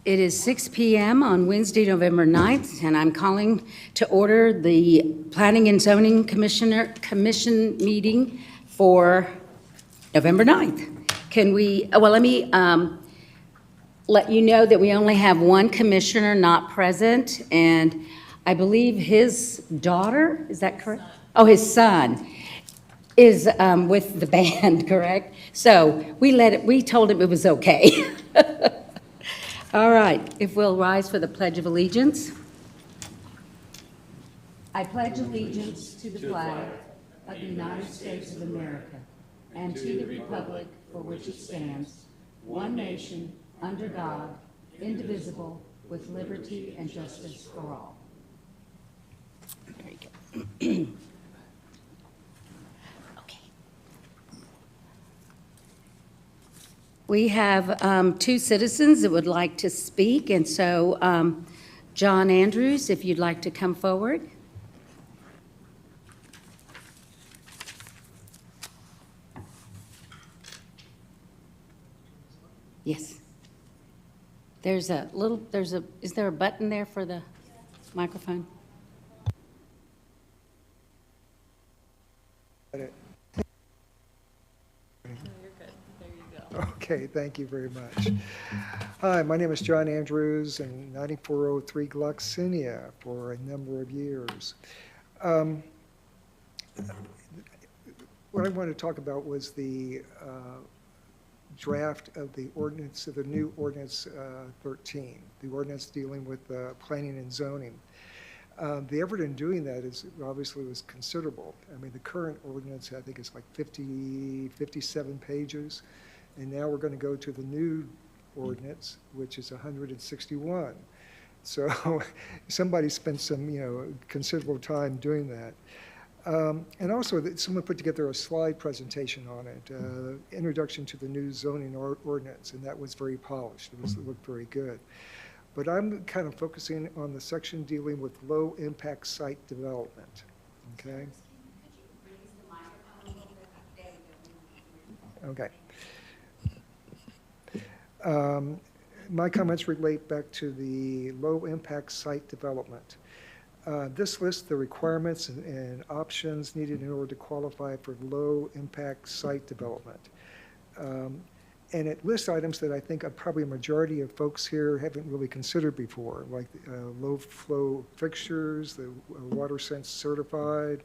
It is 6 p.m. on Wednesday, November 9th, and I'm calling to order the Planning and Zoning Commission meeting for November 9th. Can we, well, let me let you know that we only have one commissioner not present, and I believe his daughter, is that correct? Oh, his son is with the band, correct? So we told him it was okay. All right, if we'll rise for the Pledge of Allegiance. I pledge allegiance to the flag of the United States of America and to the republic for which it stands, one nation, under God, indivisible, with liberty and justice for all. There you go. Okay. We have two citizens that would like to speak, and so John Andrews, if you'd like to come forward. Yes. Is there a button there for the microphone? Okay, thank you very much. Hi, my name is John Andrews, and 9403 Gloxinia for a number of years. What I wanted to talk about was the draft of the ordinance, of the new ordinance 13, the ordinance dealing with planning and zoning. The effort in doing that is obviously was considerable. I mean, the current ordinance, I think, is like 57 pages. And now we're going to go to the new ordinance, which is 161. So somebody spent some, considerable time doing that. And also, someone put together a slide presentation on it, introduction to the new zoning ordinance, and that was very polished. It looked very good. But I'm kind of focusing on the section dealing with low-impact site development, okay? Okay. My comments relate back to the low-impact site development. This lists the requirements and options needed in order to qualify for low-impact site development. And it lists items that I think probably a majority of folks here haven't really considered before, like low-flow fixtures, the water sense certified,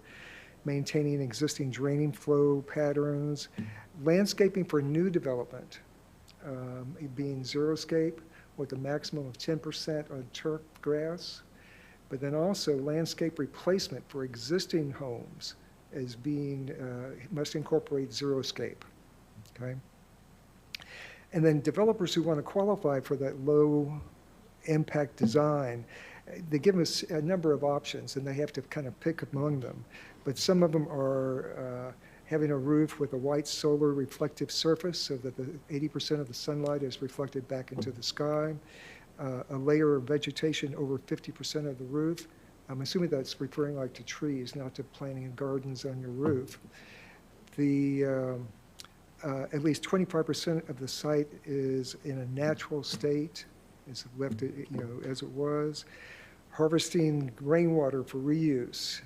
maintaining existing draining flow patterns, landscaping for new development, being xeriscape with a maximum of 10% on turf grass, but then also landscape replacement for existing homes as being, must incorporate xeriscape, okay? And then developers who want to qualify for that low impact design, they give us a number of options and they have to kind of pick among them. But some of them are having a roof with a white solar reflective surface so that the 80% of the sunlight is reflected back into the sky, a layer of vegetation over 50% of the roof. I'm assuming that's referring like to trees, not to planting gardens on your roof. At least 25% of the site is in a natural state, is left as it was. Harvesting rainwater for reuse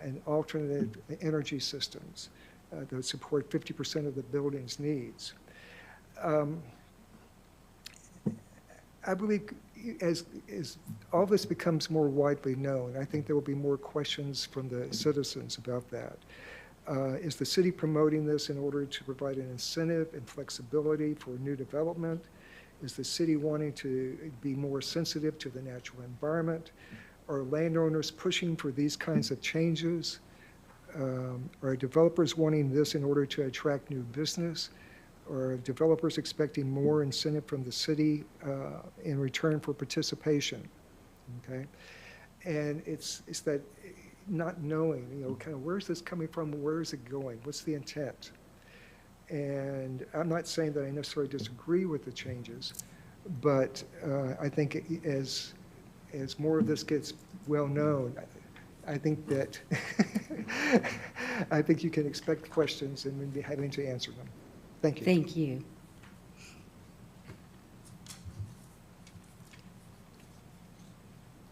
and alternate energy systems that support 50% of the building's needs. I believe as all this becomes more widely known, I think there will be more questions from the citizens about that. Is the city promoting this in order to provide an incentive and flexibility for new development? Is the city wanting to be more sensitive to the natural environment? Are landowners pushing for these kinds of changes? Are developers wanting this in order to attract new business? Or are developers expecting more incentive from the city in return for participation? Okay, and it's that not knowing, kind of where's this coming from? Where is it going? What's the intent? And I'm not saying that I necessarily disagree with the changes, but I think as more of this gets well known, I think that I think you can expect questions and we'll be having to answer them. Thank you. Thank you.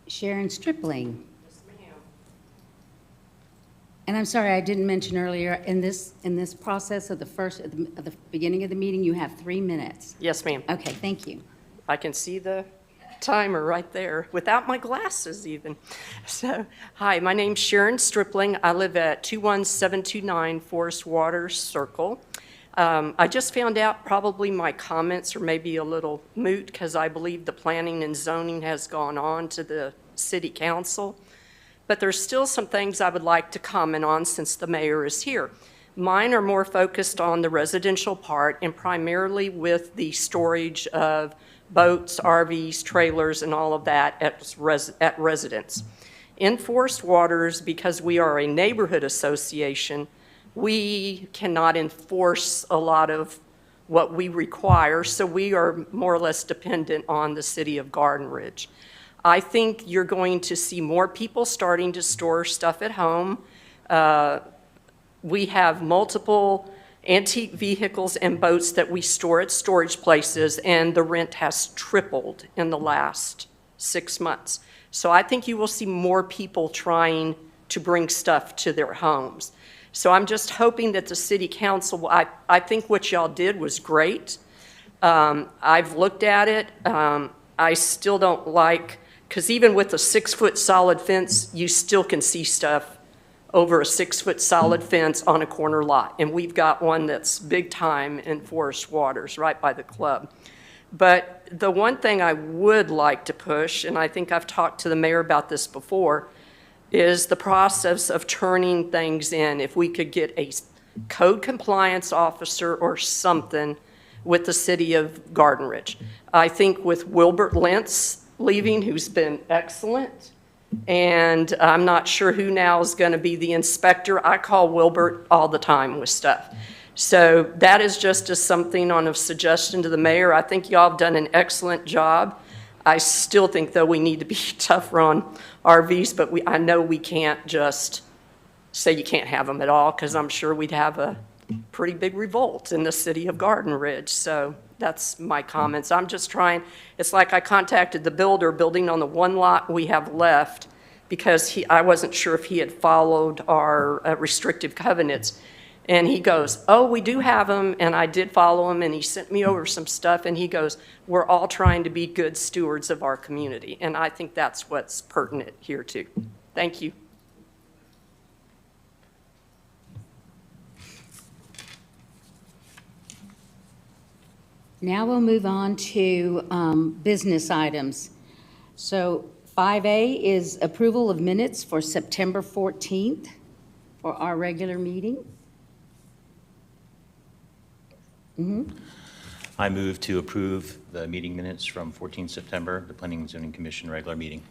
Sharon Stripling. Yes, ma'am. And I'm sorry, I didn't mention earlier, in this process of the beginning of the meeting, you have 3 minutes. Yes, ma'am. Okay, thank you. I can see the timer right there without my glasses even. So, hi, my name's Sharon Stripling. I live at 21729 Forest Water Circle. I just found out probably my comments are maybe a little moot because I believe the planning and zoning has gone on to the city council. But there's still some things I would like to comment on since the mayor is here. Mine are more focused on the residential part and primarily with the storage of boats, RVs, trailers, and all of that at residence. In Forest Waters, because we are a neighborhood association, we cannot enforce a lot of what we require, so we are more or less dependent on the city of Garden Ridge. I think you're going to see more people starting to store stuff at home. We have multiple antique vehicles and boats that we store at storage places, and the rent has tripled in the last 6 months. So I think you will see more people trying to bring stuff to their homes. So I'm just hoping that the city council, I think what y'all did was great. I've looked at it. I still don't like, because even with a 6-foot solid fence, you still can see stuff over a 6-foot solid fence on a corner lot. And we've got one that's big time in Forest Waters, right by the club. But the one thing I would like to push, and I think I've talked to the mayor about this before, is the process of turning things in. If we could get a code compliance officer or something with the city of Garden Ridge. I think with Wilbert Lentz leaving, who's been excellent, and I'm not sure who now is going to be the inspector. I call Wilbert all the time with stuff. So that is just something on a suggestion to the mayor. I think y'all have done an excellent job. I still think, though, we need to be tougher on RVs, but I know we can't just say you can't have them at all, because I'm sure we'd have a pretty big revolt in the city of Garden Ridge. So that's my comments. I'm just trying, it's like I contacted the builder building on the one lot we have left, because I wasn't sure if he had followed our restrictive covenants. And he goes, oh, we do have them, and I did follow them, and he sent me over some stuff, and he goes, we're all trying to be good stewards of our community. And I think that's what's pertinent here, too. Thank you. Now we'll move on to business items. So 5A is approval of minutes for September 14th for our regular meeting. I move to approve the meeting minutes from 14 September, the Planning and Zoning Commission regular meeting.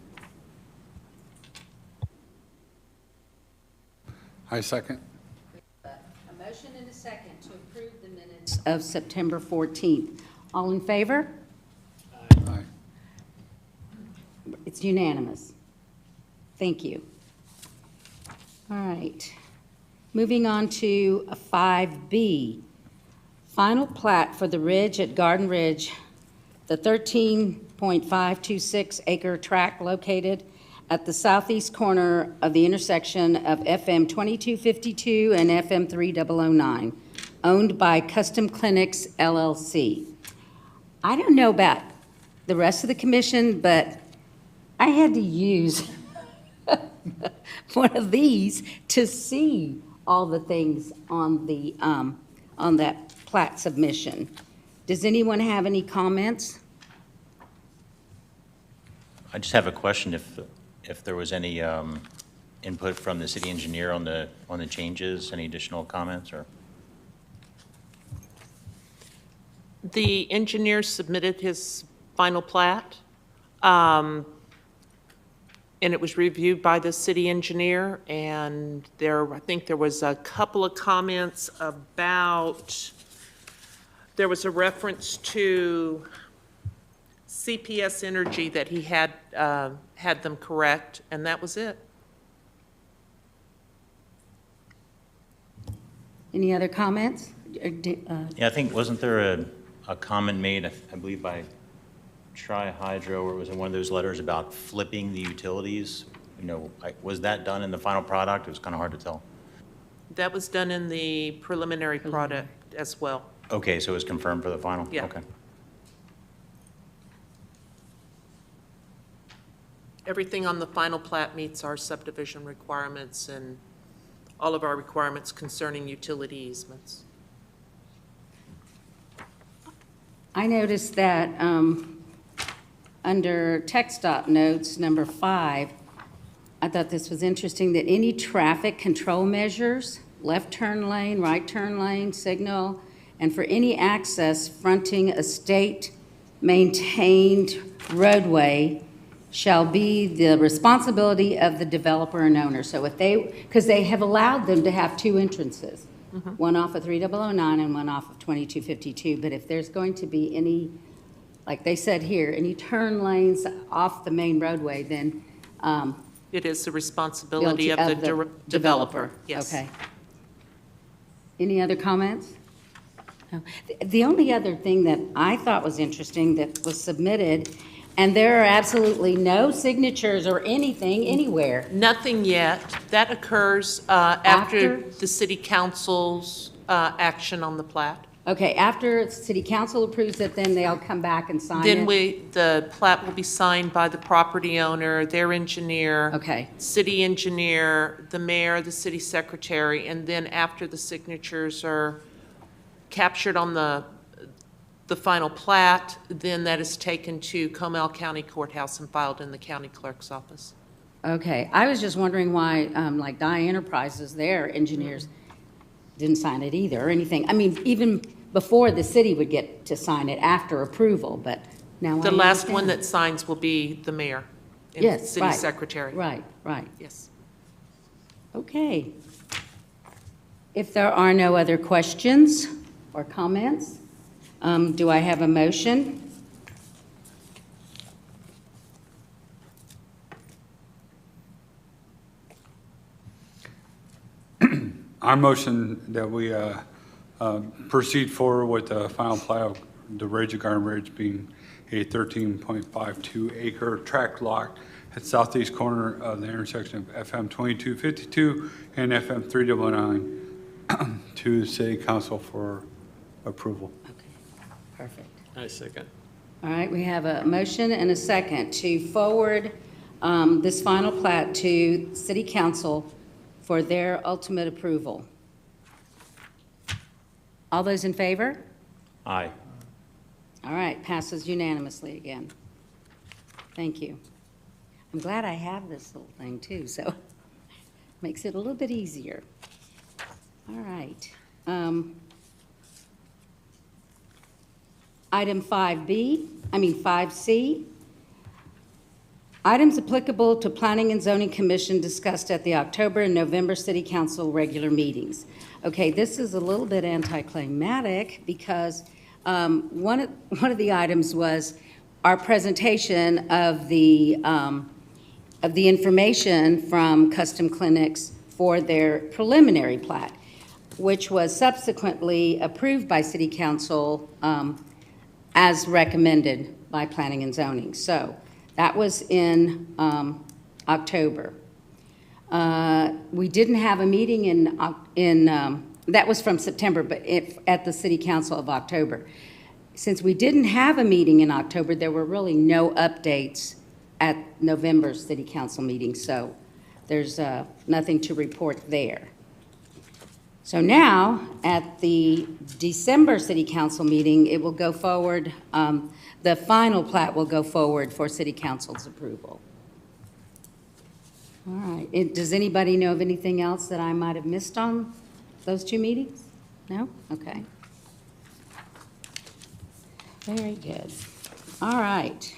I second. A motion and a second to approve the minutes of September 14th. All in favor? Aye. It's unanimous. Thank you. All right. Moving on to 5B. Final plat for the Ridge at Garden Ridge, the 13.526 acre tract located at the southeast corner of the intersection of FM 2252 and FM 3009, owned by Custom Clinics LLC. I don't know about the rest of the commission, but I had to use one of these to see all the things on the on that plat submission. Does anyone have any comments? I just have a question if there was any input from the city engineer on the changes, any additional comments or? The engineer submitted his final plat, and it was reviewed by the city engineer, and I think there was a couple of comments about, there was a reference to CPS Energy that he had them correct, and that was it. Any other comments? Yeah, I think, wasn't there a comment made, I believe by Tri-Hydro, or was it one of those letters about flipping the utilities? You know, was that done in the final product? It was kind of hard to tell. That was done in the preliminary product as well. Okay, so it was confirmed for the final? Yeah. Okay. Everything on the final plat meets our subdivision requirements and all of our requirements concerning utility easements. I noticed that under text dot notes, number 5, I thought this was interesting, that any traffic control measures, left turn lane, right turn lane, signal, and for any access fronting a state-maintained roadway shall be the responsibility of the developer and owner. So if they, because they have allowed them to have 2 entrances, one off of 3009 and one off of 2252, but if there's going to be any, like they said here, any turn lanes off the main roadway, then It is the responsibility of the developer, yes. Okay. Any other comments? No. The only other thing that I thought was interesting that was submitted, and there are absolutely no signatures or anything anywhere. Nothing yet. That occurs after After? the city council's action on the plat. Okay, after city council approves it, then they'll come back and sign it? Then the plat will be signed by the property owner, their engineer. Okay. City engineer, the mayor, the city secretary, and then after the signatures are captured on the final plat, then that is taken to Comal County Courthouse and filed in the county clerk's office. Okay, I was just wondering why, like Dye Enterprises, their engineers didn't sign it either, or anything. I mean, even before the city would get to sign it after approval, but now I The last one understand. that signs will be the mayor and Yes, city right. secretary. Right, right. Yes. Okay. If there are no other questions or comments, do I have a motion? I motion that we proceed forward with the final plat of the Rage of Garden Ridge being a 13.52 acre tract lot at southeast corner of the intersection of FM 2252 and FM 399 to the city council for approval. Okay, perfect. I second. All right, we have a motion and a second to forward this final plat to city council for their ultimate approval. All those in favor? Aye. All right, passes unanimously again. Thank you. I'm glad I have this little thing too, so makes it a little bit easier. All right. Item 5C. Items applicable to Planning and Zoning Commission discussed at the October and November City Council regular meetings. Okay, this is a little bit anticlimactic because one of the items was our presentation of the information from Custom Clinics for their preliminary plat, which was subsequently approved by City Council as recommended by Planning and Zoning. So that was in October. We didn't have a meeting that was from September, but at the City Council of October. Since we didn't have a meeting in October, there were really no updates at November's City Council meeting, so there's nothing to report there. So now, at the December City Council meeting, it will go forward, the final plat will go forward for City Council's approval. All right, does anybody know of anything else that I might have missed on those 2 meetings? No? Okay. Very good. All right.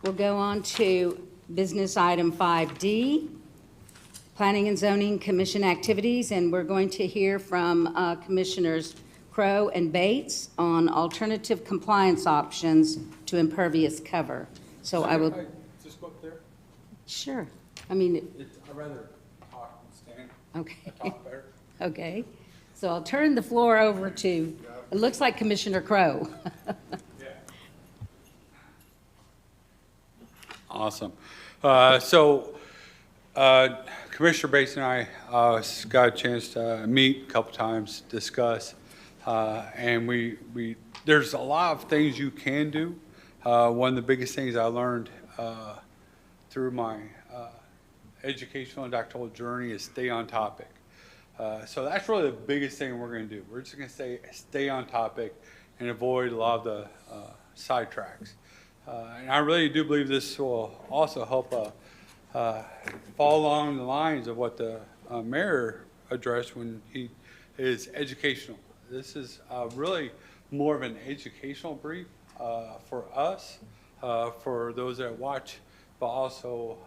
We'll go on to business item 5D. Planning and Zoning Commission activities, and we're going to hear from Commissioners Crow and Bates on alternative compliance options to impervious cover. So I will, Just go up there. sure, I mean, I'd rather talk and stand. okay, Talk better. okay. So I'll turn the floor over to It looks like Commissioner Crowe. Awesome. Commissioner Bates and I got a chance to meet a couple times, discuss, and there's a lot of things you can do. One of the biggest things I learned through my educational and doctoral journey is stay on topic. So that's really the biggest thing we're going to do. We're just going to stay on topic and avoid a lot of the sidetracks. And I really do believe this will also help fall along the lines of what the mayor addressed when he is educational. This is really more of an educational brief for us, for those that watch, but also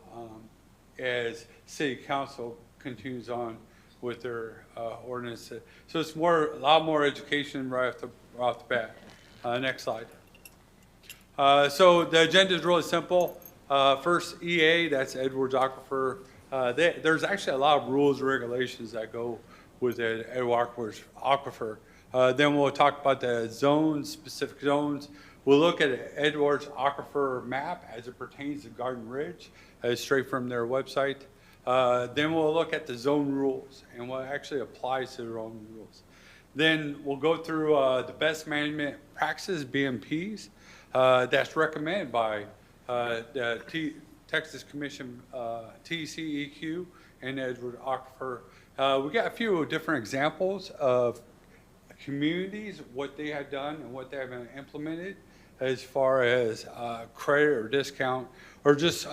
as city council continues on with their ordinance. So it's a lot more education right off the bat. Next slide. So the agenda is really simple. First, EA, that's Edwards Aquifer. There's actually a lot of rules and regulations that go with Edwards Aquifer. Then we'll talk about the zones, specific zones. We'll look at an Edwards Aquifer map as it pertains to Garden Ridge, straight from their website. Then we'll look at the zone rules and what actually applies to their own rules. Then we'll go through the best management practices, BMPs, that's recommended by the Texas Commission, TCEQ, and Edwards Aquifer. We got a few different examples of communities, what they have done and what they have implemented as far as credit or discount, or just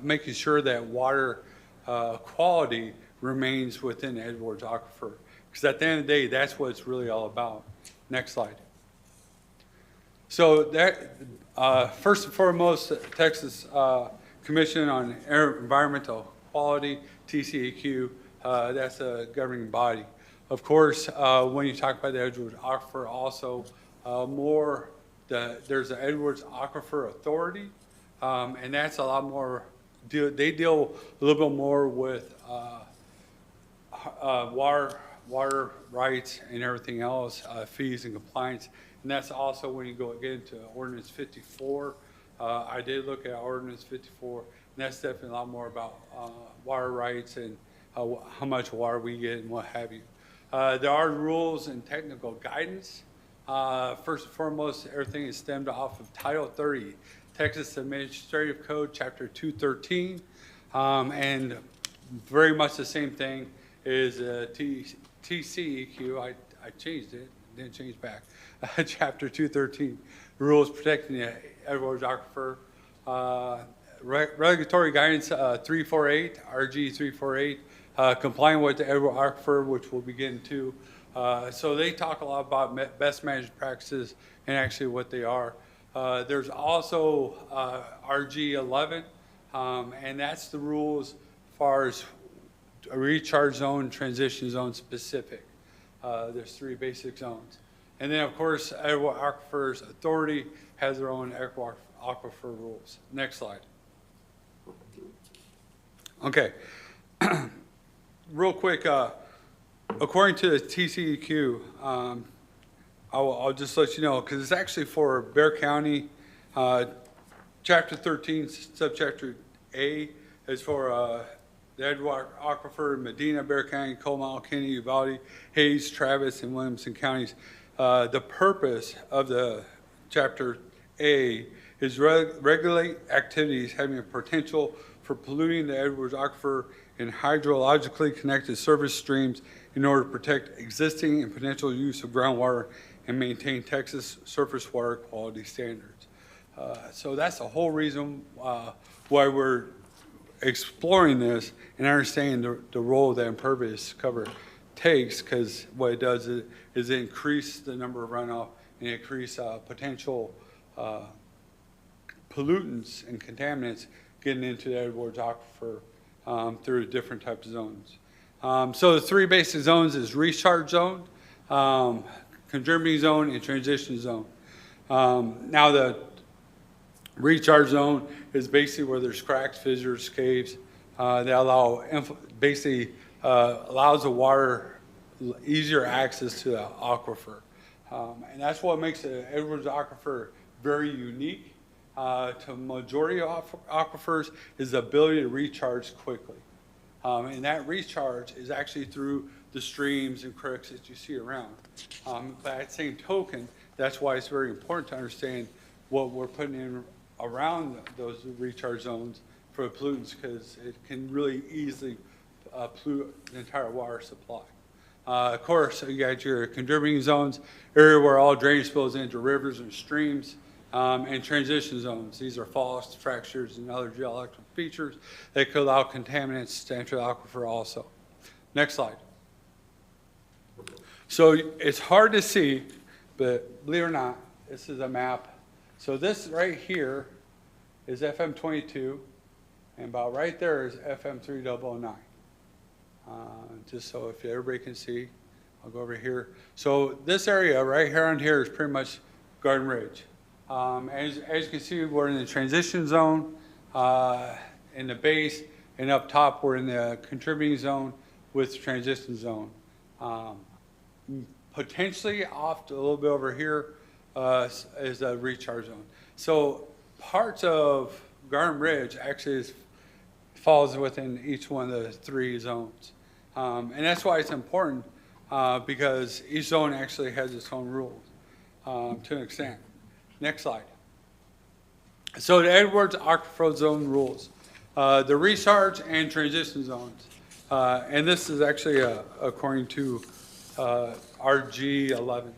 making sure that water quality remains within Edwards Aquifer. Because at the end of the day, that's what it's really all about. Next slide. So that, first and foremost, Texas Commission on Environmental Quality, TCEQ, that's a governing body. Of course, when you talk about the Edwards Aquifer, also there's an Edwards Aquifer Authority, and that's a lot more, they deal a little bit more with water rights and everything else, fees and compliance. And that's also when you get into Ordinance 54. I did look at Ordinance 54, and that's definitely a lot more about water rights and how much water we get and what have you. There are rules and technical guidance. First and foremost, everything is stemmed off of Title 30, Texas Administrative Code, Chapter 213, and very much the same thing is TCEQ. I changed it, didn't change back. Chapter 213, rules protecting the Edwards Aquifer. Regulatory guidance 348, RG 348, complying with the Edwards Aquifer, which we'll be getting to. So they talk a lot about best management practices and actually what they are. There's also RG 11, and that's the rules as far as a recharge zone, transition zone specific. There's 3 basic zones. And then, of course, Edwards Aquifer's authority has their own Edwards Aquifer rules. Next slide. Okay. Real quick, according to the TCEQ, I'll just let you know, because it's actually for Bexar County, Chapter 13, Subchapter A is for the Edwards Aquifer, Medina, Bexar County, Comal, Kennedy, Uvalde, Hayes, Travis, and Williamson counties. The purpose of the Chapter A is regulate activities having a potential for polluting the Edwards Aquifer and hydrologically connected surface streams in order to protect existing and potential use of groundwater and maintain Texas surface water quality standards. So that's the whole reason why we're exploring this and understanding the role that impervious cover takes, because what it does is increase the number of runoff and increase potential pollutants and contaminants getting into the Edwards Aquifer through different types of zones. So the 3 basic zones is recharge zone, contributing zone, and transition zone. Now the recharge zone is basically where there's cracks, fissures, caves that allow allows the water easier access to the aquifer. And that's what makes the Edwards Aquifer very unique to majority of aquifers, is the ability to recharge quickly. And that recharge is actually through the streams and creeks that you see around. By that same token, that's why it's very important to understand what we're putting in around those recharge zones for pollutants, because it can really easily pollute the entire water supply. Of course, you got your contributing zones, area where all drainage spills into rivers and streams, and transition zones. These are faults, fractures, and other geological features that could allow contaminants to enter the aquifer also. Next slide. So it's hard to see, but believe it or not, this is a map. So this right here is FM 22, and about right there is FM 3009. Just so if everybody can see, I'll go over here. So this area right here on here is pretty much Garden Ridge. As you can see, we're in the transition zone in the base, and up top we're in the contributing zone with the transition zone. Potentially off to a little bit over here is a recharge zone. So parts of Garden Ridge actually falls within each one of the three zones. And that's why it's important because each zone actually has its own rules to an extent. Next slide. So the Edwards Aquifer Zone rules. The recharge and transition zones. And this is actually according to RG 11.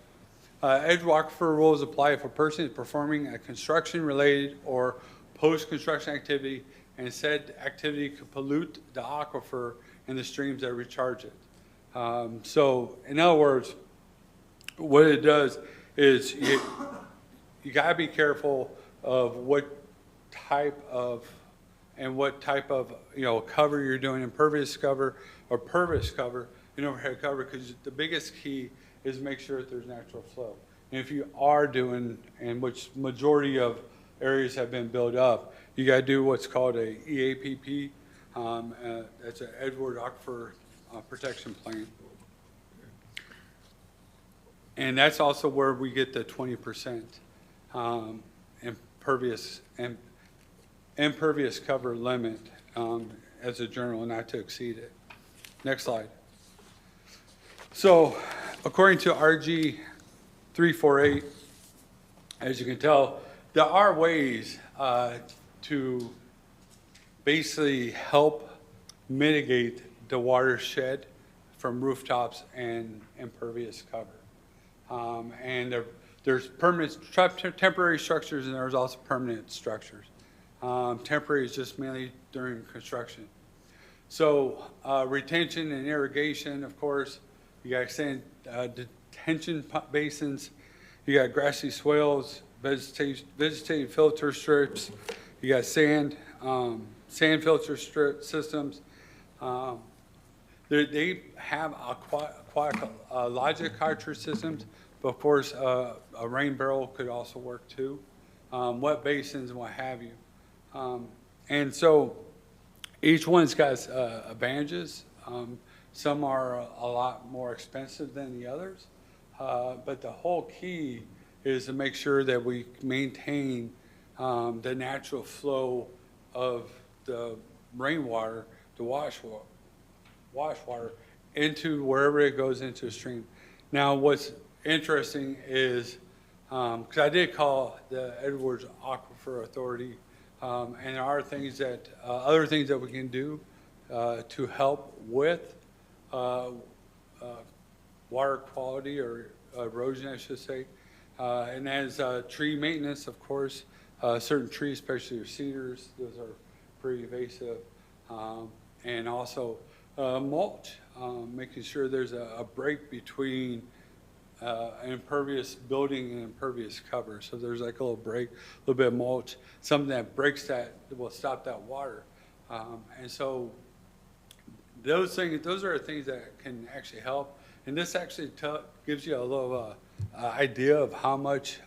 Edwards Aquifer rules apply if a person is performing a construction-related or post-construction activity, and said activity could pollute the aquifer and the streams that recharge it. So in other words, what it does is you gotta be careful of what type of cover you're doing, impervious cover or pervious cover and overhead cover, because the biggest key is make sure that there's natural flow. And if you are doing, and which majority of areas have been built up, you got to do what's called a EAPP. That's an Edwards Aquifer Protection Plan. And that's also where we get the 20% impervious cover limit as a general, not to exceed it. Next slide. So according to RG 348, as you can tell, there are ways to basically help mitigate the watershed from rooftops and impervious cover. And there's permanent, temporary structures, and there's also permanent structures. Temporary is just mainly during construction. So retention and irrigation, of course, you got detention basins, you got grassy swales, vegetative filter strips, you got sand filter strip systems. They have aquatic logic cartridge systems, but of course a rain barrel could also work too. Wet basins and what have you. And so each one's got advantages. Some are a lot more expensive than the others, but the whole key is to make sure that we maintain the natural flow of the rainwater, the wash water, into wherever it goes into a stream. Now, what's interesting is, because I did call the Edwards Aquifer Authority, and there are things that, other things that we can do to help with water quality or erosion, I should say. And as tree maintenance, of course, certain trees, especially your cedars, those are pretty invasive. And also mulch, making sure there's a break between an impervious building and impervious cover. So there's like a little break, a little bit of mulch, something that breaks that, will stop that water. And so those are things that can actually help. And this actually gives you a little idea of how much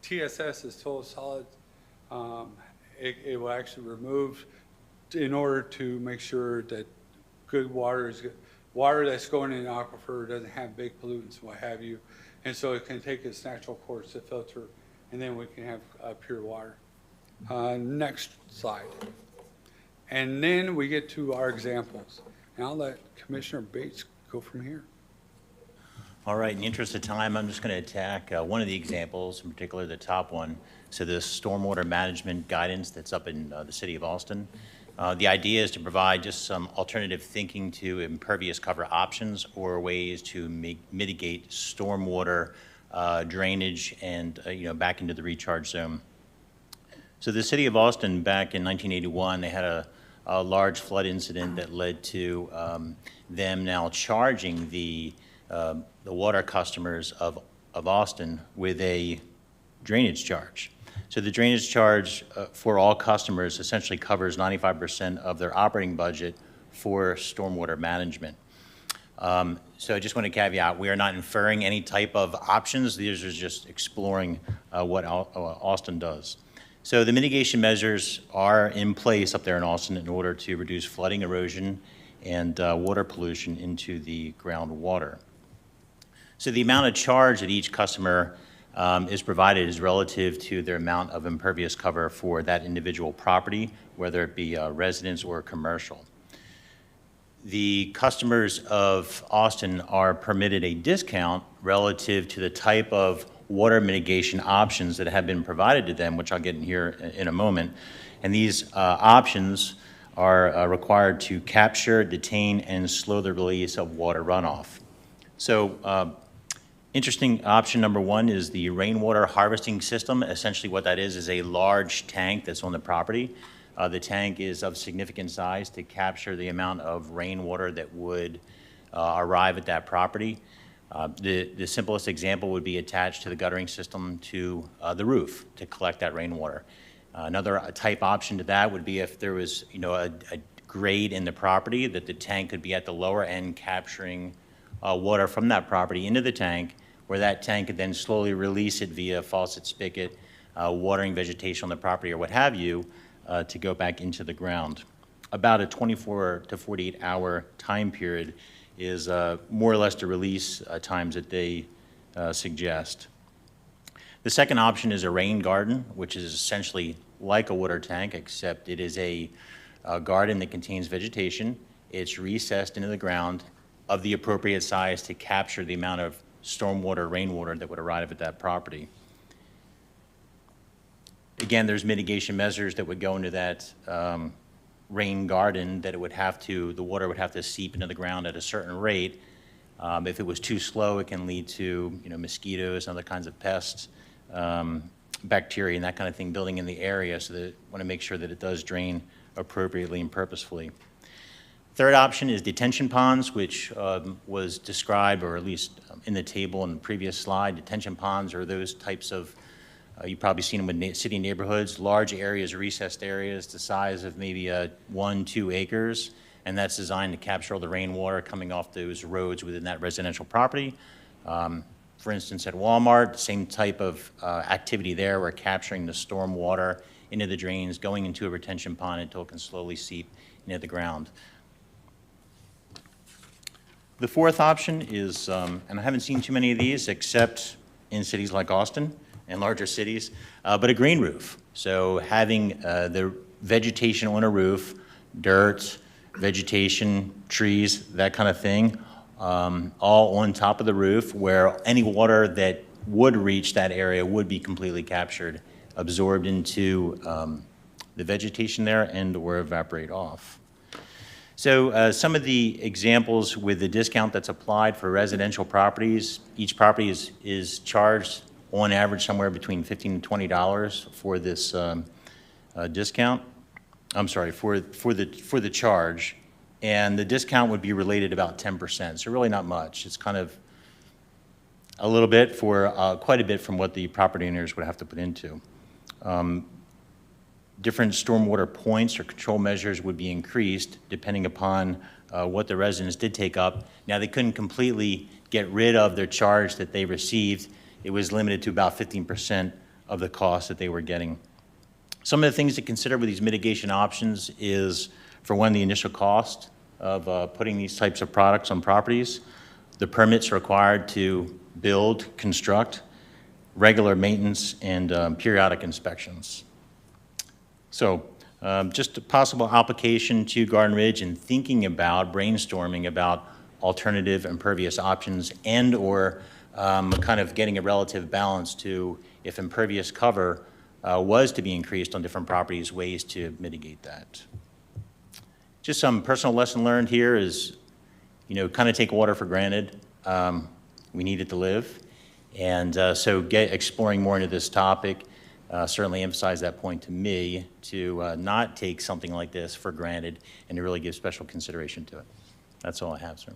TSS is total solid. It will actually remove in order to make sure that good water is water that's going in the aquifer doesn't have big pollutants, what have you. And so it can take its natural course to filter, and then we can have pure water. Next slide. And then we get to our examples. And I'll let Commissioner Bates go from here. All right, in the interest of time, I'm just going to attack one of the examples, in particular the top one. So the stormwater management guidance that's up in the city of Austin. The idea is to provide just some alternative thinking to impervious cover options or ways to mitigate stormwater drainage and, back into the recharge zone. So the city of Austin, back in 1981, they had a large flood incident that led to them now charging the water customers of Austin with a drainage charge. So the drainage charge for all customers essentially covers 95% of their operating budget for stormwater management. So I just want to caveat, we are not inferring any type of options. These are just exploring what Austin does. So the mitigation measures are in place up there in Austin in order to reduce flooding, erosion, and water pollution into the groundwater. So the amount of charge that each customer is provided is relative to their amount of impervious cover for that individual property, whether it be residence or commercial. The customers of Austin are permitted a discount relative to the type of water mitigation options that have been provided to them, which I'll get in here in a moment. And these options are required to capture, detain, and slow the release of water runoff. So interesting option number one is the rainwater harvesting system. Essentially what that is a large tank that's on the property. The tank is of significant size to capture the amount of rainwater that would arrive at that property. The simplest example would be attached to the guttering system to the roof to collect that rainwater. Another type option to that would be if there was a grade in the property that the tank could be at the lower end capturing water from that property into the tank, where that tank could then slowly release it via faucet spigot, watering vegetation on the property or what have you, to go back into the ground. About a 24 to 48 hour time period is more or less the release times that they suggest. The second option is a rain garden, which is essentially like a water tank, except it is a garden that contains vegetation. It's recessed into the ground of the appropriate size to capture the amount of stormwater, rainwater that would arrive at that property. Again, there's mitigation measures that would go into that rain garden that the water would have to seep into the ground at a certain rate. If it was too slow, it can lead to mosquitoes and other kinds of pests, bacteria and that kind of thing building in the area, so that want to make sure that it does drain appropriately and purposefully. Third option is detention ponds, which was described, or at least in the table in the previous slide. Detention ponds are those types of, you've probably seen them with city neighborhoods, large areas, recessed areas, the size of maybe 1-2 acres, and that's designed to capture all the rainwater coming off those roads within that residential property. For instance, at Walmart, the same type of activity there. We're capturing the storm water into the drains, going into a retention pond until it can slowly seep into the ground. The fourth option is, and I haven't seen too many of these except in cities like Austin and larger cities, but a green roof. So having the vegetation on a roof, dirt, vegetation, trees, that kind of thing, all on top of the roof, where any water that would reach that area would be completely captured, absorbed into the vegetation there, and or evaporate off. So some of the examples with the discount that's applied for residential properties, each property is charged on average somewhere between $15 and $20 for this discount. I'm sorry, for the charge. And the discount would be related about 10%, so really not much. It's kind of a little bit for, quite a bit from what the property owners would have to put into. Different stormwater points or control measures would be increased depending upon what the residents did take up. Now, they couldn't completely get rid of their charge that they received. It was limited to about 15% of the cost that they were getting. Some of the things to consider with these mitigation options is, for one, the initial cost. of putting these types of products on properties. The permits required to build, construct, regular maintenance, and periodic inspections. So just a possible application to Garden Ridge and thinking about, brainstorming about alternative impervious options and/or kind of getting a relative balance to if impervious cover was to be increased on different properties, ways to mitigate that. Just some personal lesson learned here is, kind of take water for granted. We need it to live. And so exploring more into this topic certainly emphasized that point to me to not take something like this for granted and to really give special consideration to it. That's all I have, sir.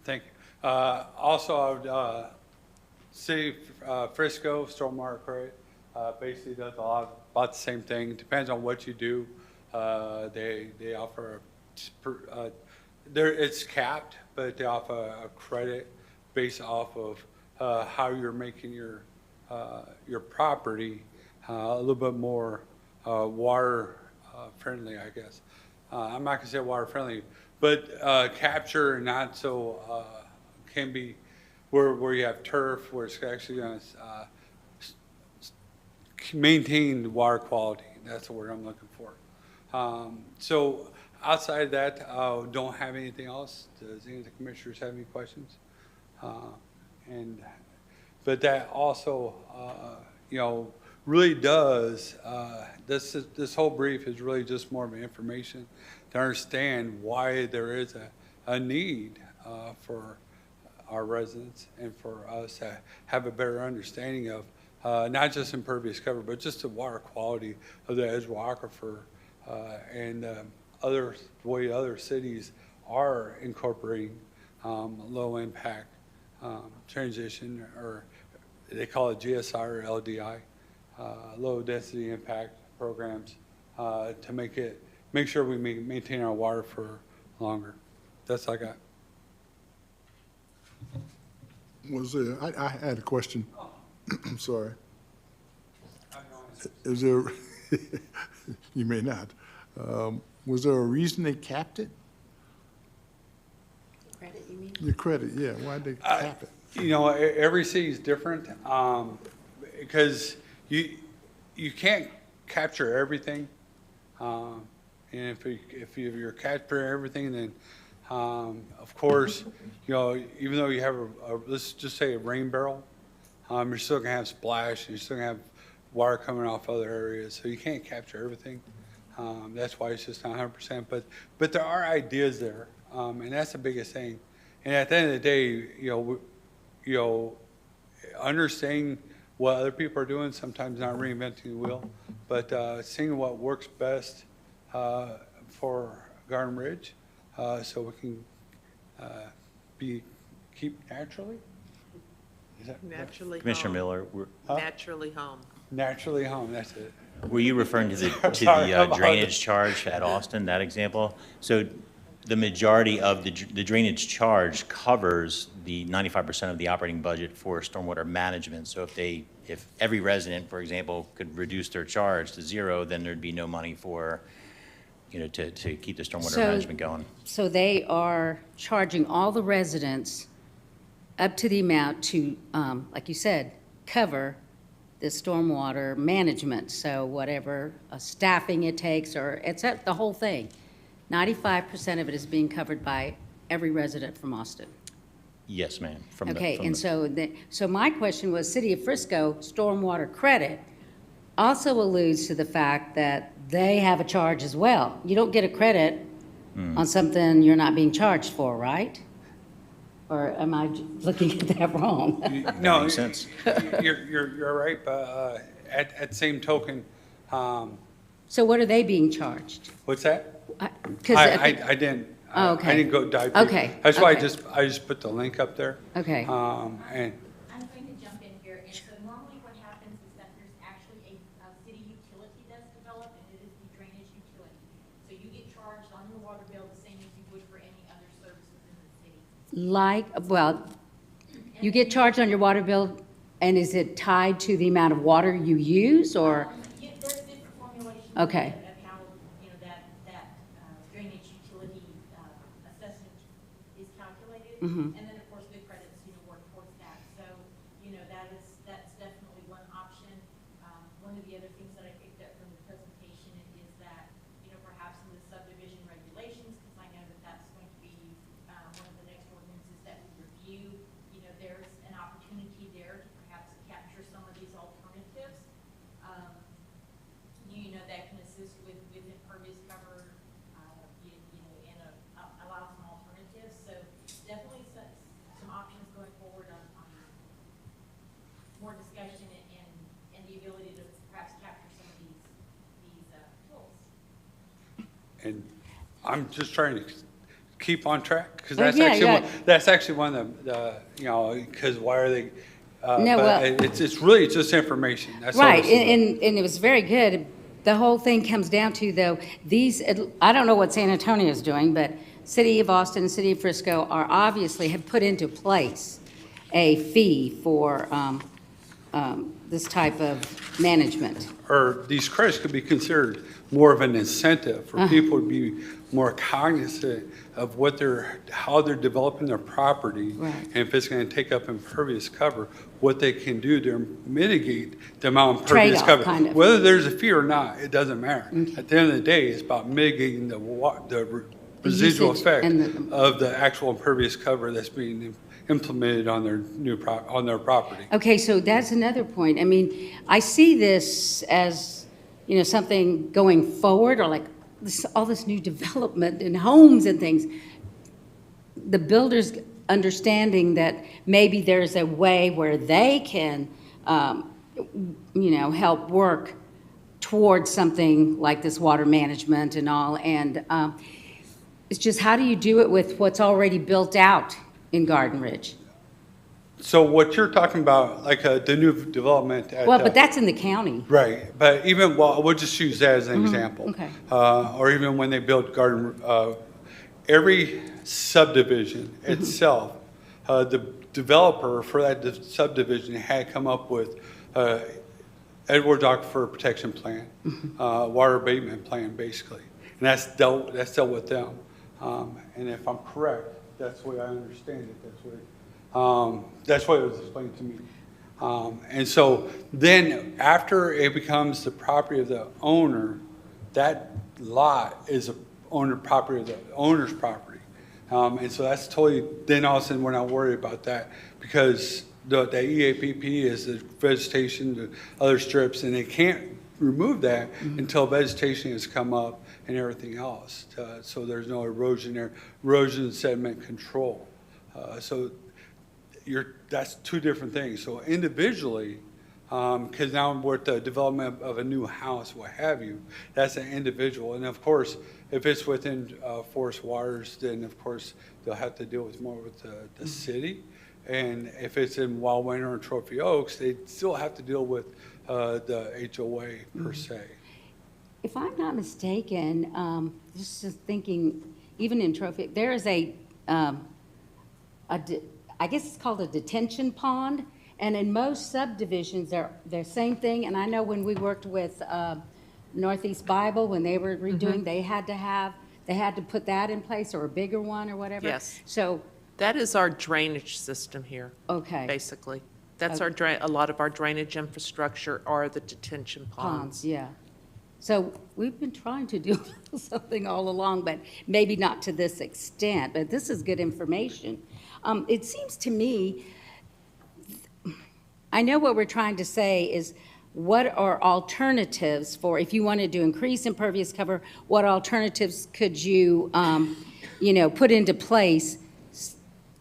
Thank you. Also, I would say Frisco Stormwater Credit basically does a lot about the same thing. Depends on what you do. They offer it's capped, but they offer a credit based off of how you're making your property a little bit more water friendly, I guess. I'm not gonna say water friendly, but capture not so can be where you have turf, where it's actually gonna maintain the water quality. That's the word I'm looking for. So outside of that, don't have anything else. Does any of the commissioners have any questions? But that also, really does, this whole brief is really just more of an information to understand why there is a need for our residents and for us to have a better understanding of not just impervious cover, but just the water quality of the Edgewater Aquifer and the way other cities are incorporating low impact transition, or they call it GSI or LDI, low density impact programs to make sure we maintain our water for longer. That's all I got. Was there, I had a question. I'm sorry. Is there, you may not. Was there a reason they capped it? Credit, you mean? The credit, yeah, why'd they cap it? Every city is different because you can't capture everything. And if you're capturing everything, then of course, even though you have let's just say a rain barrel, you're still gonna have splash, you're still gonna have water coming off other areas, so you can't capture everything. That's why it's just not 100%. But there are ideas there, and that's the biggest thing. And at the end of the day, understanding what other people are doing, sometimes not reinventing the wheel, but seeing what works best for Garden Ridge, so we can keep naturally. Is that Naturally home. Commissioner Miller, Naturally home. naturally home? That's it. were you referring to the Sorry about drainage charge at Austin, that example? So the majority of the drainage charge covers the 95% of the operating budget for stormwater management. So if every resident, for example, could reduce their charge to zero, then there'd be no money for, to keep the stormwater management going. So they are charging all the residents up to the amount to, like you said, cover the stormwater management. So whatever staffing it takes, or it's the whole thing. 95% of it is being covered by every resident from Austin. Yes, ma'am. Okay, and so my question was, City of Frisco stormwater credit also alludes to the fact that they have a charge as well. You don't get a credit on something you're not being charged for, right? Or am I looking at that wrong? No, makes sense. You're right, but at the same token, So what are they being charged? what's that? 'Cause I didn't. Oh, okay. I didn't go dive. Okay, That's why okay. I just put the link up there. Okay. And I'm going to jump in here, and so normally what happens is that there's actually a city utility that's developed, and it is the drainage utility. So you get charged on your water bill the same as you would for any other services in the city. You get charged on your water bill, and is it tied to the amount of water you use, or? Yeah, there's different formulations Okay. of how, that drainage And then, of course, good credits, work towards that. So, that's definitely one option. One of the other things that I picked up from the presentation is that, perhaps in the subdivision regulations, because I know that that's going to be one of the next ordinances that we review, there's an opportunity there to perhaps capture some of these alternatives. That can assist with impervious cover, and allow some alternatives. So definitely some options going forward on more discussion and the ability to perhaps capture some of these tools. And I'm just trying to keep on track, because Well, that's actually one of the, because why are they? No, but well- it's really just information. That's all Right, this is. and it was very good. The whole thing comes down to, though, I don't know what San Antonio is doing, but City of Austin and City of Frisco are obviously have put into place a fee for this type of management. Or these credits could be considered more of an incentive for people to be more cognizant of how they're developing their property. Right. And if it's going to take up impervious cover, what they can do to mitigate the amount of impervious Trade-off, cover. kind of. Whether there's a fee or not, it doesn't matter. At the end of the day, it's about mitigating the residual usage effect and of the actual impervious cover that's being implemented on their on their property. Okay, so that's another point. I mean, I see this as, something going forward, or like all this new development in homes and things. The builders understanding that maybe there's a way where they can, help work towards something like this water management and all. And it's just, how do you do it with what's already built out in Garden Ridge? So what you're talking about, like the new development at. Well, but that's in the county. Right, but even, we'll just use that as an example. okay. Or even when they built Garden, every subdivision itself, the developer for that subdivision had come up with Edward Aquifer Protection Plan, water abatement plan, basically. And that's dealt with them. And if I'm correct, that's the way I understand it, that's what it was explained to me. And so then after it becomes the property of the owner, that lot is property of the owner's property. And so that's totally, then all of a sudden we're not worried about that, because the EAPP is the vegetation, the other strips, and they can't remove that until vegetation has come up and everything else. So there's no erosion there, erosion sediment control. So that's two different things. So individually, because now with the development of a new house, what have you, that's an individual. And of course, if it's within forest waters, then of course they'll have to deal with more with the city. And if it's in Wild Winter or Trophy Oaks, they still have to deal with the HOA per se. If I'm not mistaken, just thinking, even in Trophy, there is I guess it's called a detention pond, and in most subdivisions, they're same thing. And I know when we worked with Northeast Bible, when they were redoing, they had to put that in place, or a bigger one or whatever. Yes. So, That is our drainage system here, okay. basically. That's a lot of our drainage infrastructure are the detention Ponds, ponds. yeah. So we've been trying to do something all along, but maybe not to this extent, but this is good information. It seems to me, I know what we're trying to say is, what are alternatives for, if you wanted to increase impervious cover, what alternatives could you, put into place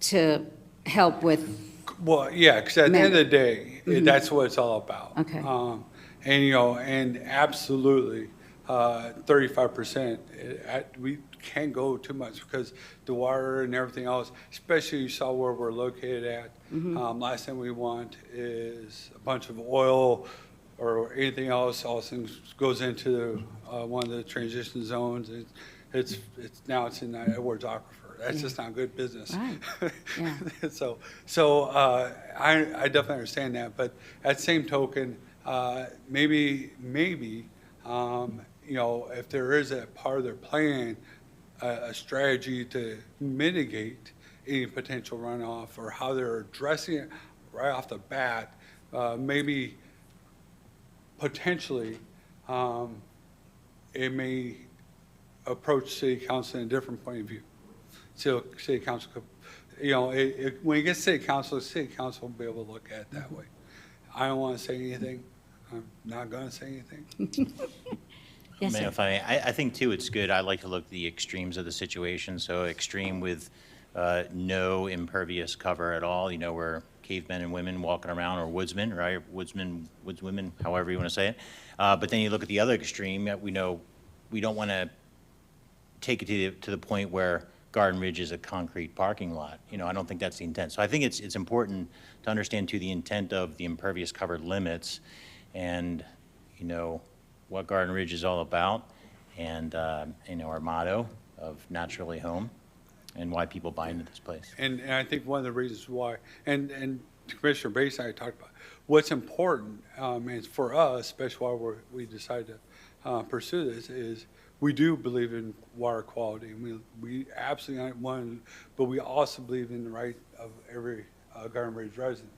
to help with? Well, yeah, because at the end of the day, that's what it's all about. Okay. And absolutely, 35%, we can't go too much, because the water and everything else, especially you saw where we're located at. Last thing we want is a bunch of oil or anything else, all things goes into one of the transition zones. It's in Edwards Aquifer. That's just not good business. Right. Yeah. So I definitely understand that, but at the same token, maybe if there is a part of their plan, a strategy to mitigate any potential runoff or how they're addressing it right off the bat, maybe potentially it may approach city council in a different point of view. So city council could, when you get city council will be able to look at it that way. I don't want to say anything. I'm not going to say anything. Yes, Man, sir. if I think too, it's good. I like to look at the extremes of the situation. So extreme with no impervious cover at all, where cavemen and women walking around, or woodsmen, right? Woodswomen, however you want to say it. But then you look at the other extreme. We know we don't want to take it to the point where Garden Ridge is a concrete parking lot. I don't think that's the intent. So I think it's important to understand too the intent of the impervious cover limits, and what Garden Ridge is all about, and our motto of naturally home, and why people buy into this place. And I think one of the reasons why, and Commissioner Bates and I talked about, what's important, and for us, especially why we decided to pursue this, is we do believe in water quality. We absolutely want, but we also believe in the right of every Garden Ridge resident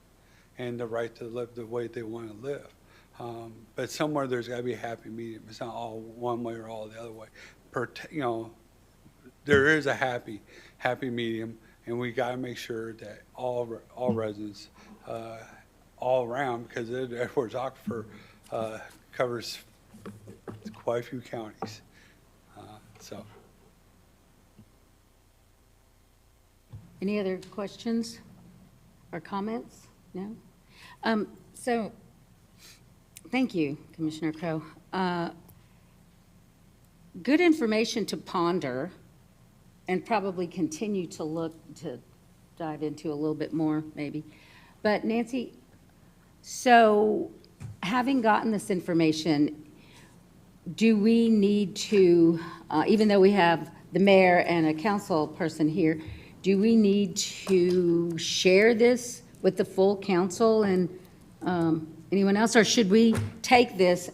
and the right to live the way they want to live. But somewhere there's got to be a happy medium. It's not all one way or all the other way. There is a happy medium, and we got to make sure that all residents, all around, because the Edwards Aquifer covers quite a few counties. So. Any other questions or comments? No? So, thank you, Commissioner Crowe. Good information to ponder and probably continue to dive into a little bit more, maybe. But Nancy, so having gotten this information, do we need to, even though we have the mayor and a council person here, do we need to share this with the full council and anyone else? Or should we take this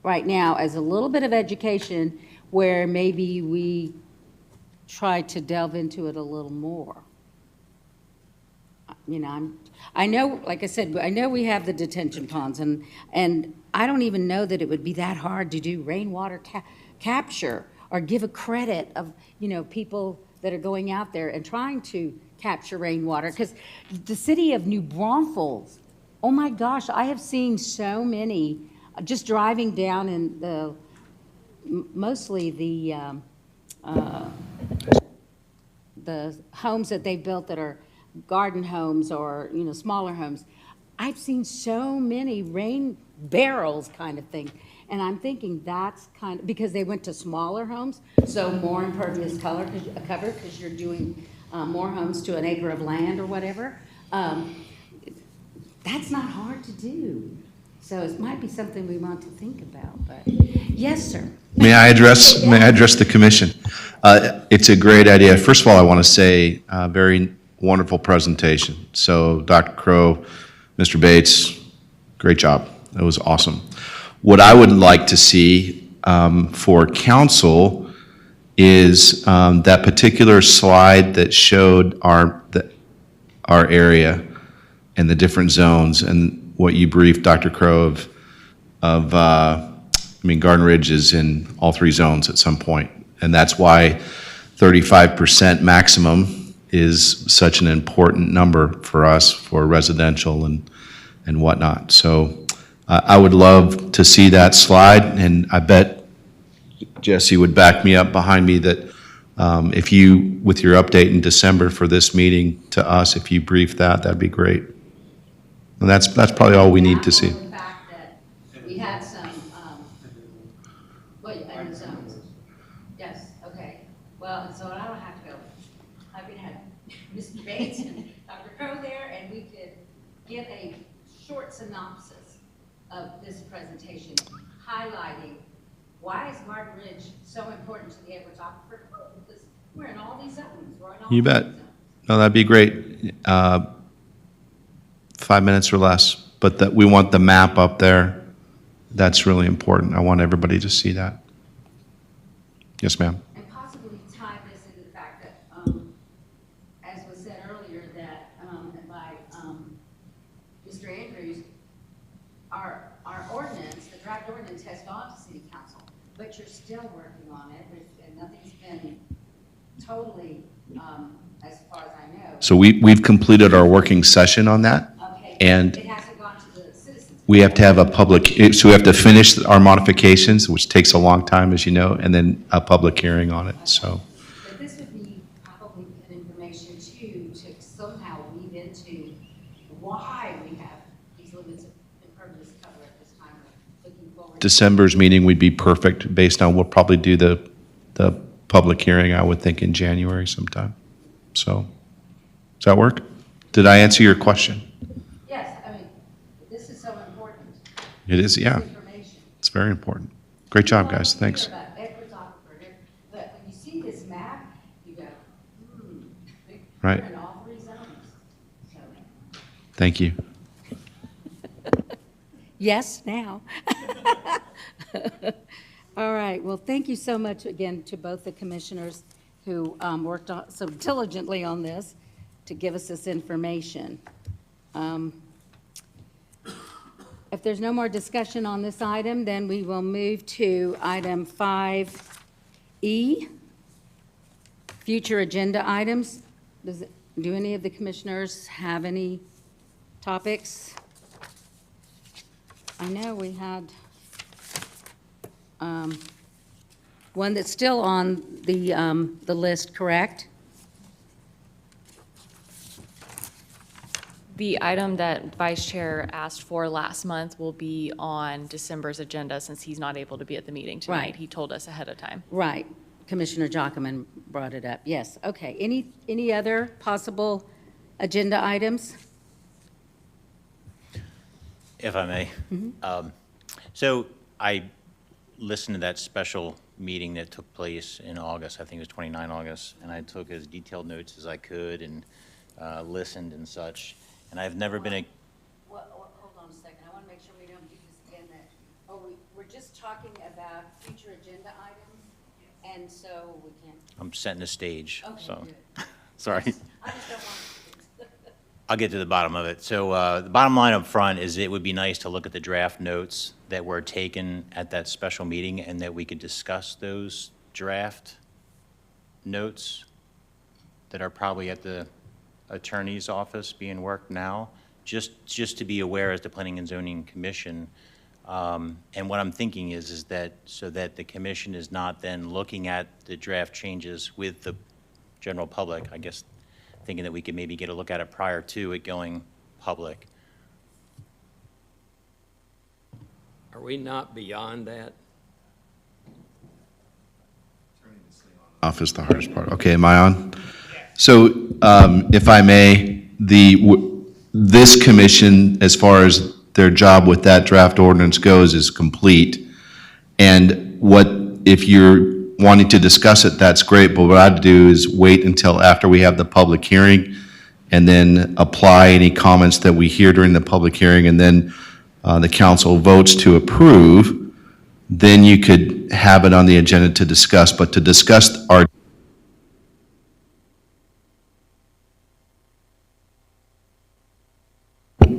right now as a little bit of education where maybe we try to delve into it a little more? I know, like I said, I know we have the detention ponds, and I don't even know that it would be that hard to do rainwater capture or give a credit of, people that are going out there and trying to capture rainwater. Because the city of New Braunfels, oh my gosh, I have seen so many, just driving down in mostly the homes that they built that are garden homes or, smaller homes. I've seen so many rain barrels kind of thing. And I'm thinking that's because they went to smaller homes, so more impervious cover because you're doing more homes to an acre of land or whatever. That's not hard to do. So it might be something we want to think about, but yes, sir. May I address the commission? It's a great idea. First of all, I want to say very wonderful presentation. So Dr. Crowe, Mr. Bates, great job. That was awesome. What I would like to see for council is that particular slide that showed our area and the different zones, and what you briefed Dr. Crowe Garden Ridge is in all three zones at some point, and that's why 35% maximum is such an important number for us for residential and whatnot. So I would love to see that slide, and I bet Jesse would back me up behind me that if you, with your update in December for this meeting to us, if you brief that'd be great. And that's probably all we need to see. The fact that we had some, in the zones. Yes, okay. Well, so I don't have to go. I could have Mr. Bates and Dr. Crowe there, and we could give a short synopsis of this presentation, highlighting why is Garden Ridge so important to the Edwards Aquifer? Because we're in all these zones. We're in all You these bet. zones. No, that'd be great. 5 minutes or less, but that we want the map up there. That's really important. I want everybody to see that. Yes, ma'am. And possibly tie this into the fact that, as was said our ordinance, the draft ordinance has gone to city council, but you're still working on it, and nothing's been totally, as far as I know. So we've completed our working session on that. Okay, And it hasn't gone to the citizens. we have to have a public, so we have to finish our modifications, which takes a long time, as you know, and then a public hearing on it, so. But this would be probably good information too, to somehow weave into why we have these limits of impervious cover at this time, looking forward. December's meeting would be perfect, based on, we'll probably do the public hearing, I would think, in January sometime. So, does that work? Did I answer your question? Yes, I mean, this is so important, It is, yeah, this information. it's very important. Great job, guys, You thanks. hear about Edwards Aquifer, but when you see this map, you go, Right. we're in all three zones. So, Thank you. yes, now. All right, well, thank you so much again to both the commissioners who worked so diligently on this to give us this information. If there's no more discussion on this item, then we will move to item 5E, future agenda items. Do any of the commissioners have any topics? I know we had one that's still on the list, correct? The item that Vice Chair asked for last month will be on December's agenda since he's not able to be at the meeting tonight. Right. He told us ahead of time. Right. Commissioner Jockman brought it up. Yes, okay. Any other possible agenda items? If I may. So I listened to that special meeting that took place in August, I think it was 29 August, and I took as detailed notes as I could and listened and such. And I've never been a, Well, hold on a second. I want to make sure we don't do this again, we're just talking about future agenda items, and so we can't. I'm setting the stage, Okay, so, good. sorry. I just don't want to. I'll get to the bottom of it. So the bottom line up front is it would be nice to look at the draft notes that were taken at that special meeting and that we could discuss those draft notes that are probably at the attorney's office being worked now, just to be aware as the Planning and Zoning Commission. And what I'm thinking is that so that the commission is not then looking at the draft changes with the general public, I guess, thinking that we could maybe get a look at it prior to it going public. Are we not beyond that? Off is the hardest part. Okay, am I on? So, if I may, this commission, as far as their job with that draft ordinance goes, is complete. And if you're wanting to discuss it, that's great, but what I'd do is wait until after we have the public hearing and then apply any comments that we hear during the public hearing, and then the council votes to approve, then you could have it on the agenda to discuss. But to discuss our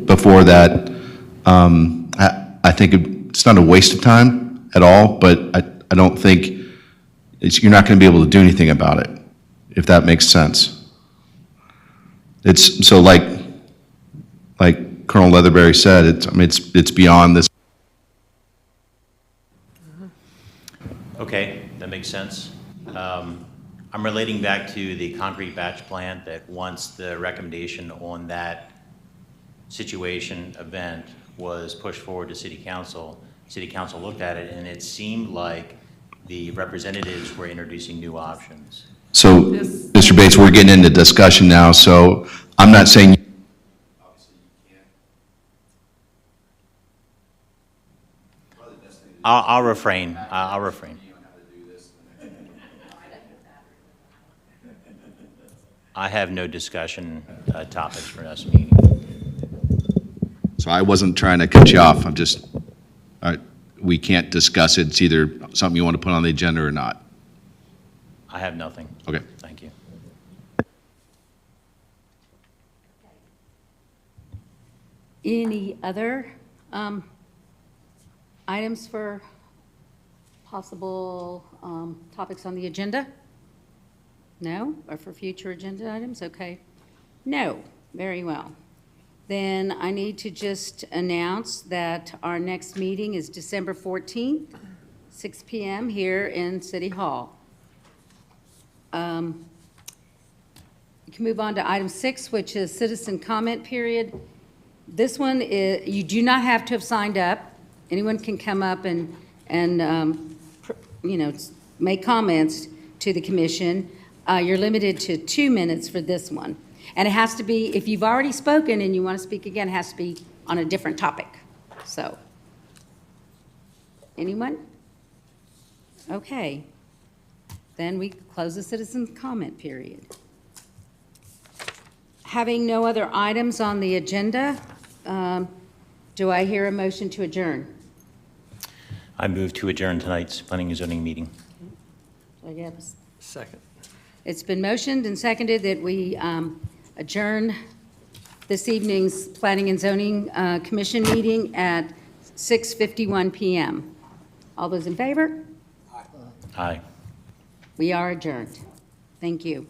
before that, I think it's not a waste of time at all, but I don't think you're not going to be able to do anything about it, if that makes sense. It's, so like Colonel Leatherberry said, it's beyond this. Okay, that makes sense. I'm relating back to the concrete batch plant that once the recommendation on that situation event was pushed forward to City Council looked at it and it seemed like the representatives were introducing new options. So, Mr. Bates, we're getting into discussion now, so I'm not saying. I'll refrain. I'll refrain. I have no discussion topics for us meeting. So I wasn't trying to cut you off, we can't discuss it, it's either something you want to put on the agenda or not. I have nothing. Okay. Thank you. Any other items for possible topics on the agenda? No? Or for future agenda items? Okay. No. Very well. Then I need to just announce that our next meeting is December 14th, 6 PM here in City Hall. You can move on to item 6, which is citizen comment period. This one is, you do not have to have signed up. Anyone can come up and make comments to the commission. You're limited to 2 minutes for this one. And it has to be, if you've already spoken and you want to speak again, it has to be on a different topic. So, anyone? Okay. Then we close the citizen comment period. Having no other items on the agenda, do I hear a motion to adjourn? I move to adjourn tonight's planning and zoning meeting. Do I get a Second. It's been motioned and seconded that we adjourn this evening's Planning and Zoning Commission meeting at 6:51 PM. All those in favor? Aye. We are adjourned. Thank you.